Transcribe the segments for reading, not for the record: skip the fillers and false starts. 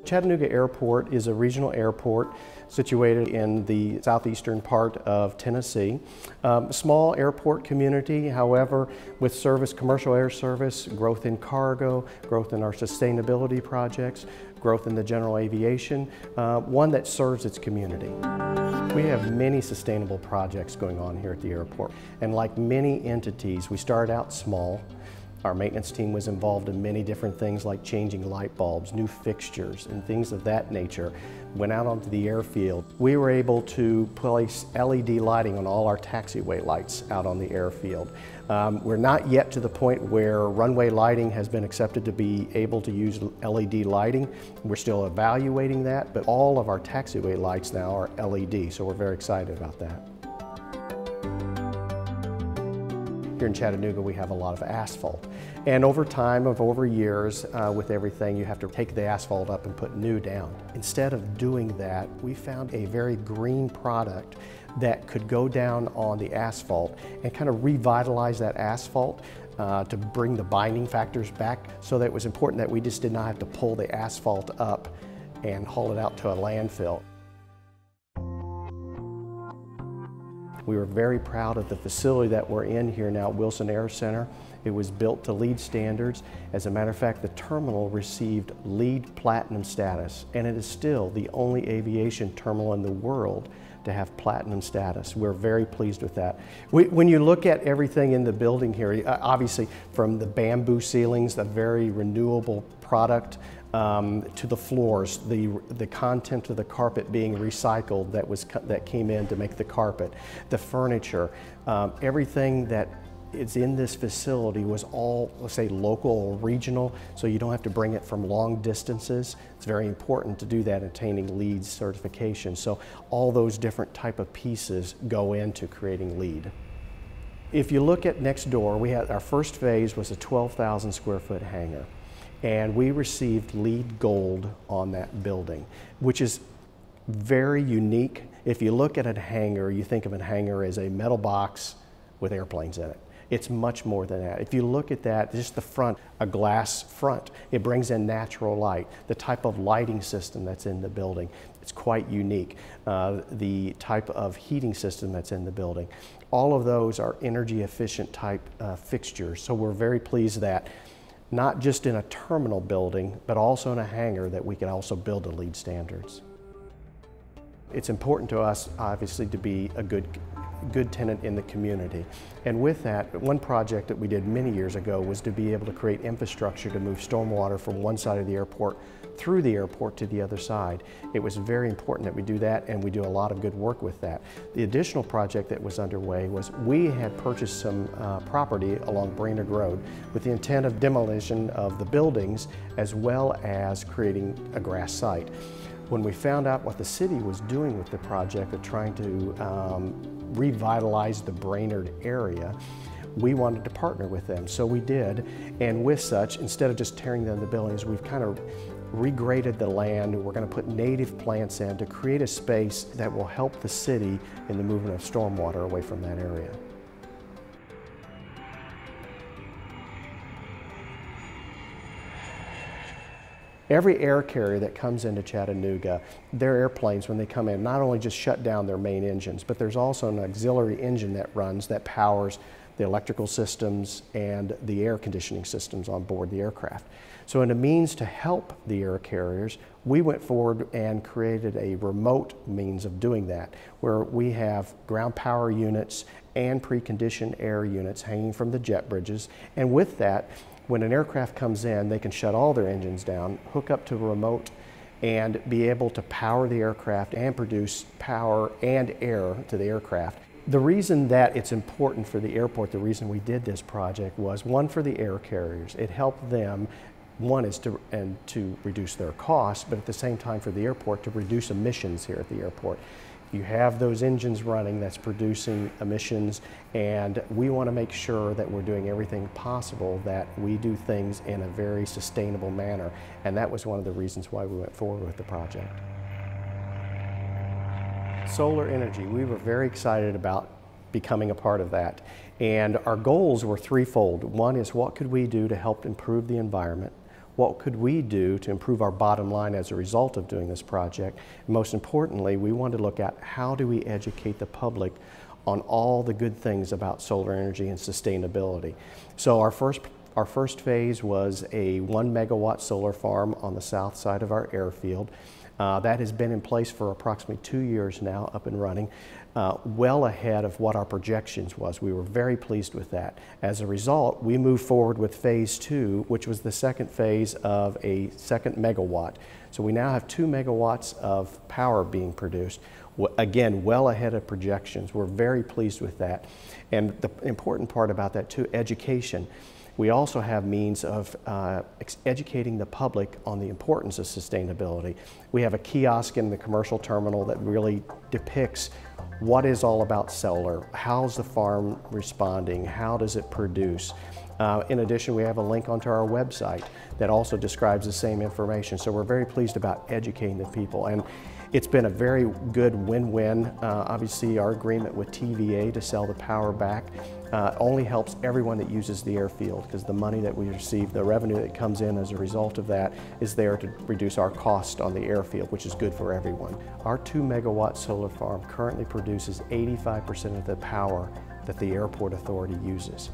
Chattanooga Airport is a regional airport situated in the southeastern part of Tennessee. Small airport community, however, with commercial air service, growth in cargo, growth in our sustainability projects, growth in the general aviation, one that serves its community. We have many sustainable projects going on here at the airport, and like many entities, we started out small. Our maintenance team was involved in many different things like changing light bulbs, new fixtures, and things of that nature. Went out onto the airfield. We were able to place LED lighting on all our taxiway lights out on the airfield. We're not yet to the point where runway lighting has been accepted to be able to use LED lighting. We're still evaluating that, but all of our taxiway lights now are LED, so we're very excited about that. Here in Chattanooga, we have a lot of asphalt. And over time, over years, with everything, you have to take the asphalt up and put new down. Instead of doing that, we found a very green product that could go down on the asphalt and kind of revitalize that asphalt to bring the binding factors back. So that it was important that we just did not have to pull the asphalt up and haul it out to a landfill. We were very proud of the facility that we're in here now at Wilson Air Center. It was built to LEED standards. As a matter of fact, the terminal received LEED Platinum status, and it is still the only aviation terminal in the world to have platinum status. We're very pleased with that. When you look at everything in the building here, obviously from the bamboo ceilings, a very renewable product, to the floors, the content of the carpet being recycled that came in to make the carpet, the furniture, everything that is in this facility was all, let's say, local or regional, so you don't have to bring it from long distances. It's very important to do that, attaining LEED certification. So all those different type of pieces go into creating LEED. If you look at next door, we had our first phase was a 12,000 square foot hangar. And we received LEED Gold on that building, which is very unique. If you look at a hangar, you think of a hangar as a metal box with airplanes in it. It's much more than that. If you look at that, just the front, a glass front, it brings in natural light. The type of lighting system that's in the building, it's quite unique. The type of heating system that's in the building, all of those are energy efficient type fixtures. So we're very pleased that not just in a terminal building, but also in a hangar that we can also build to LEED standards. It's important to us, obviously, to be a good tenant in the community. And with that, one project that we did many years ago was to be able to create infrastructure to move stormwater from one side of the airport through the airport to the other side. It was very important that we do that, and we do a lot of good work with that. The additional project that was underway was we had purchased some property along Brainerd Road with the intent of demolition of the buildings as well as creating a grass site. When we found out what the city was doing with the project of trying to revitalize the Brainerd area, we wanted to partner with them, so we did. And with such, instead of just tearing down the buildings, we've kind of regraded the land. We're going to put native plants in to create a space that will help the city in the movement of stormwater away from that area. Every air carrier that comes into Chattanooga, their airplanes, when they come in, not only just shut down their main engines, but there's also an auxiliary engine that runs that powers the electrical systems and the air conditioning systems on board the aircraft. So in a means to help the air carriers, we went forward and created a remote means of doing that, where we have ground power units and preconditioned air units hanging from the jet bridges. And with that, when an aircraft comes in, they can shut all their engines down, hook up to a remote, and be able to power the aircraft and produce power and air to the aircraft. The reason that it's important for the airport, the reason we did this project was, one, for the air carriers. It helped them, one is to reduce their costs, but at the same time for the airport to reduce emissions here at the airport. You have those engines running that's producing emissions, and we want to make sure that we're doing everything possible that we do things in a very sustainable manner, and that was one of the reasons why we went forward with the project. Solar energy, we were very excited about becoming a part of that, and our goals were threefold. One is, what could we do to help improve the environment? what could we do to improve our bottom line as a result of doing this project. And most importantly, we wanted to look at how do we educate the public on all the good things about solar energy and sustainability. So our first phase was a 1 megawatt solar farm on the south side of our airfield. That has been in place for approximately 2 years now, up and running, well ahead of what our projections was. We were very pleased with that. As a result, we moved forward with phase 2, which was the second phase of a 2nd megawatt. So we now have 2 megawatts of power being produced. Again, well ahead of projections. We're very pleased with that. And the important part about that too, education. We also have means of educating the public on the importance of sustainability. We have a kiosk in the commercial terminal that really depicts what is all about solar, how's the farm responding, how does it produce. In addition, we have a link onto our website that also describes the same information. So we're very pleased about educating the people. And it's been a very good win-win. Obviously, our agreement with TVA to sell the power back only helps everyone that uses the airfield, because the money that we receive, the revenue that comes in as a result of that, is there to reduce our cost on the airfield, which is good for everyone. Our 2 megawatt solar farm currently produces 85% of the power that the airport authority uses.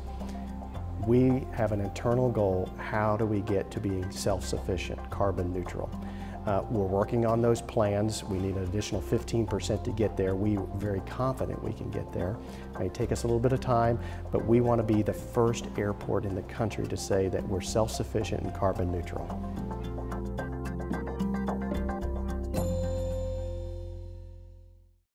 We have an internal goal: how do we get to being self-sufficient, carbon neutral? We're working on those plans. We need an additional 15% to get there. We're very confident we can get there. It may take us a little bit of time, but we want to be the first airport in the country to say that we're self-sufficient and carbon neutral.